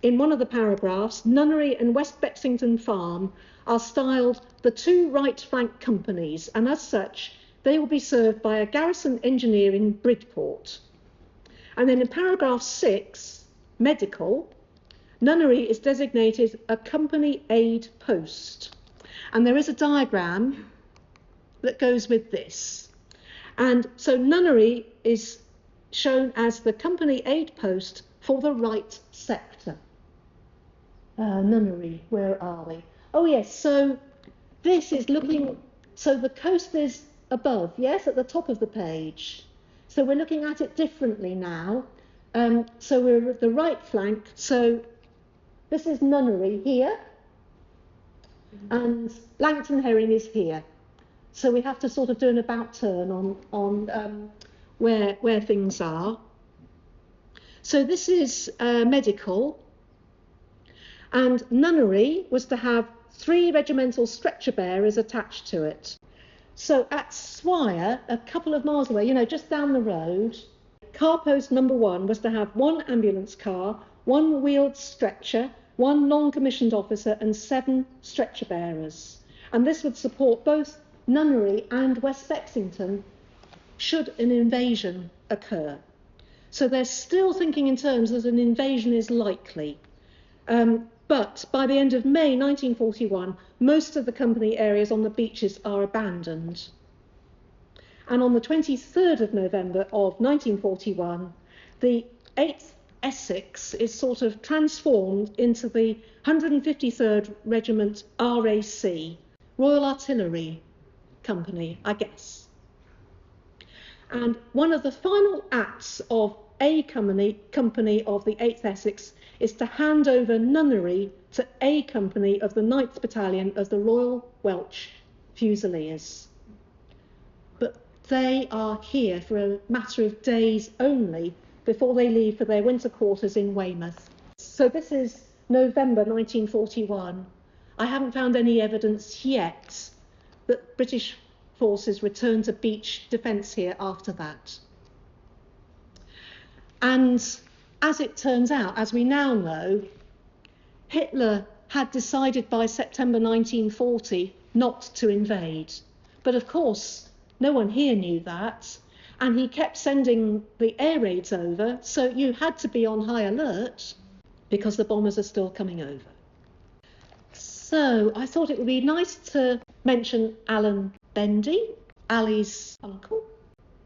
in one of the paragraphs, Nunnery and West Bexington Farm are styled the 2 right flank companies, and as such, they will be served by a garrison engineer in Bridport. And then in paragraph 6, medical, Nunnery is designated a company aid post. And there is a diagram that goes with this. And so Nunnery is shown as the company aid post for the right sector. Nunnery, where are we? Oh yes, so this is looking, so the coast is above, yes, at the top of the page. So we're looking at it differently now. So we're at the right flank, so this is Nunnery here, and Langton Herring is here. So we have to sort of do an about turn on where things are. So this is medical, and Nunnery was to have 3 regimental stretcher bearers attached to it. So at Swire, a couple of miles away, you know, just down the road, car post number 1 was to have 1 ambulance car, 1 wheeled stretcher, 1 non-commissioned officer and 7 stretcher bearers. And this would support both Nunnery and West Bexington should an invasion occur. So they're still thinking in terms that an invasion is likely. But by the end of May 1941, most of the company areas on the beaches are abandoned. And on the 23rd of November of 1941, the 8th Essex is sort of transformed into the 153rd Regiment RAC, Royal Artillery Company, I guess. And one of the final acts of A company of the 8th Essex is to hand over Nunnery to A Company of the 9th Battalion of the Royal Welsh Fusiliers. But they are here for a matter of days only before they leave for their winter quarters in Weymouth. So this is November 1941. I haven't found any evidence yet that British forces returned to beach defence here after that. And as it turns out, as we now know, Hitler had decided by September 1940 not to invade. But of course, no one here knew that. And he kept sending the air raids over, so you had to be on high alert because the bombers are still coming over. So I thought it would be nice to mention Alan Bendy, Ali's uncle.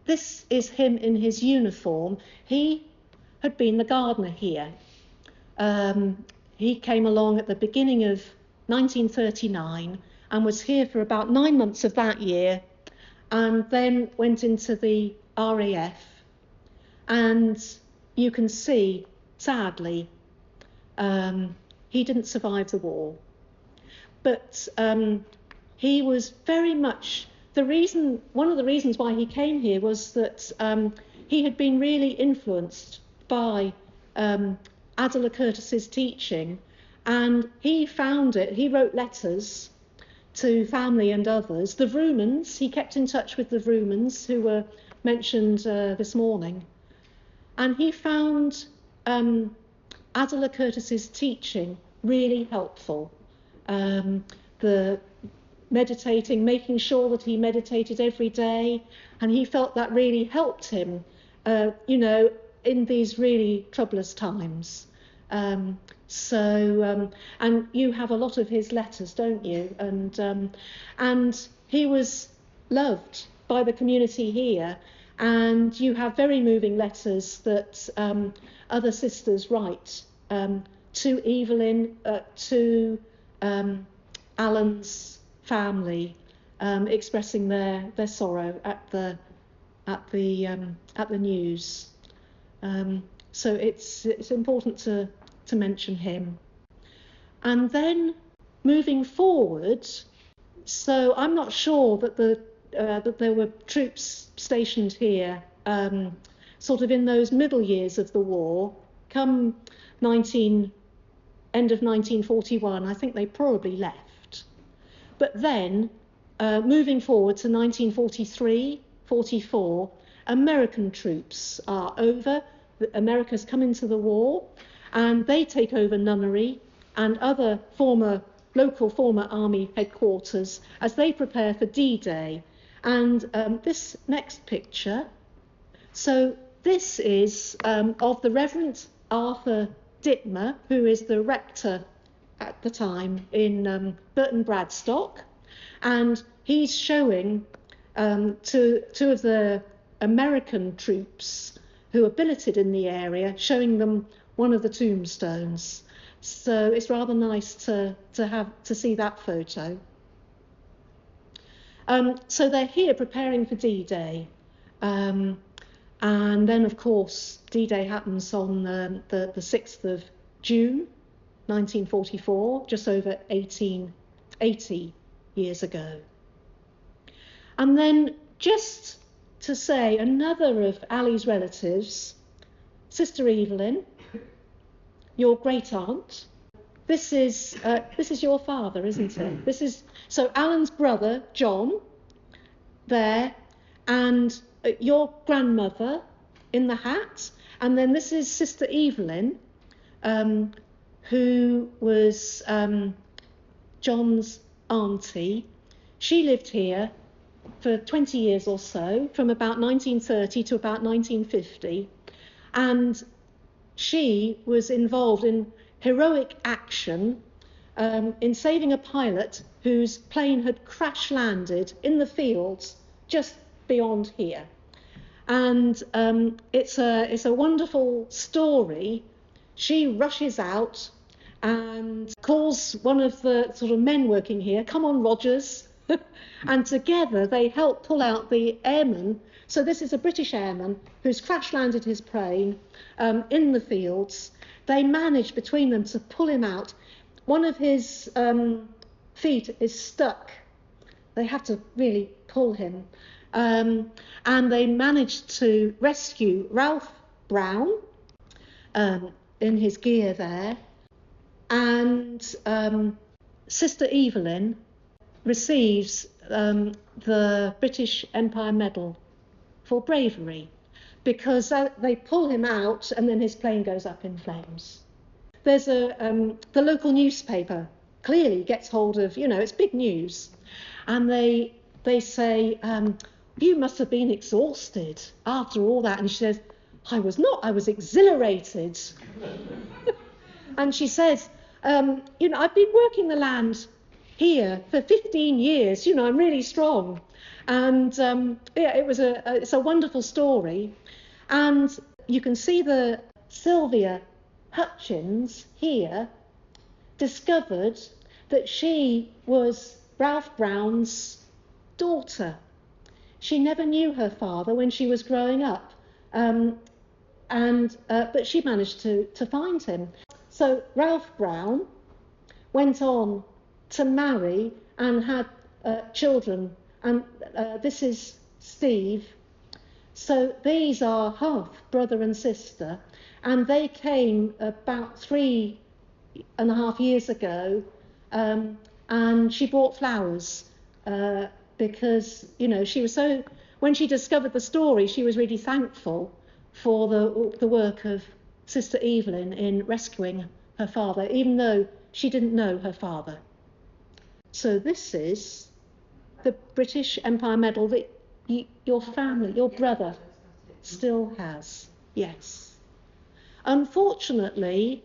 This is him in his uniform. He had been the gardener here. He came along at the beginning of 1939 and was here for about 9 months of that year, and then went into the RAF. And you can see, sadly, he didn't survive the war. But he was very much one of the reasons why he came here was that he had been really influenced by Adela Curtis's teaching, and he wrote letters to family and others. The Vrumans, he kept in touch with the Vrumans, who were mentioned this morning, and he found Adela Curtis's teaching really helpful. The meditating, making sure that he meditated every day, and he felt that really helped him, in these really troublous times. And you have a lot of his letters, don't you? And he was loved by the community here, And you have very moving letters that other sisters write to Evelyn, to Alan's family, expressing their sorrow at the news. So it's important to mention him. And then moving forward, so I'm not sure that that there were troops stationed here sort of in those middle years of the war. Come end of 1941, I think they probably left. But then, moving forward to 1943, 44, American troops are over. America's come into the war, and they take over Nunnery and other local former army headquarters as they prepare for D-Day. And this next picture, so this is of the Reverend Arthur Dittmer, who is the rector at the time in Burton Bradstock, and he's showing to two of the American troops who are billeted in the area, showing them one of the tombstones. So it's rather nice to see that photo. So they're here preparing for D-Day. And then, of course, D-Day happens on the 6th of June, 1944, just over 80 years ago. And then, just to say, another of Ali's relatives, Sister Evelyn, your great aunt. This is your father, isn't it? This is so Alan's brother John there, and your grandmother in the hat, and then this is Sister Evelyn, who was John's auntie. She lived here for 20 years or so, from about 1930 to about 1950, and she was involved in heroic action in saving a pilot whose plane had crash landed in the fields just beyond here. And it's a wonderful story. She rushes out and calls one of the sort of men working here, "Come on, Rogers." And together they help pull out the airman. So this is a British airman who's crash landed his plane in the fields. They manage between them to pull him out. One of his feet is stuck. They have to really pull him. And they managed to rescue Ralph Brown in his gear there. And Sister Evelyn receives the British Empire Medal for bravery, because they pull him out and then his plane goes up in flames. There's the local newspaper clearly gets hold of, it's big news, and they say, "You must have been exhausted after all that." And she says, "I was not, I was exhilarated." And she says, "I've been working the land here for 15 years, I'm really strong." And it's a wonderful story. And you can see the Sylvia Hutchins here discovered that she was Ralph Brown's daughter. She never knew her father when she was growing up, but she managed to find him. So Ralph Brown went on to marry and had children, and this is Steve. So these are half brother and sister, and they came about 3.5 years ago, and she brought flowers because she was when she discovered the story, she was really thankful for the work of Sister Evelyn in rescuing her father, even though she didn't know her father. So this is the British Empire Medal that your family, your brother, still has. Yes. Unfortunately,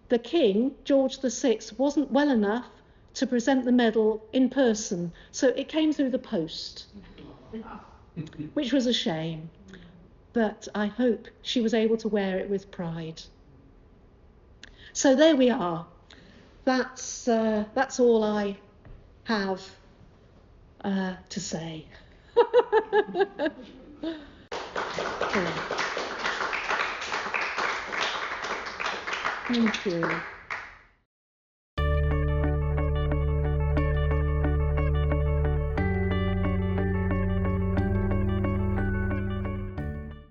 the King, George VI, wasn't well enough to present the medal in person, so it came through the post, which was a shame. but I hope she was able to wear it with pride. So there we are. That's all I have to say. Thank you.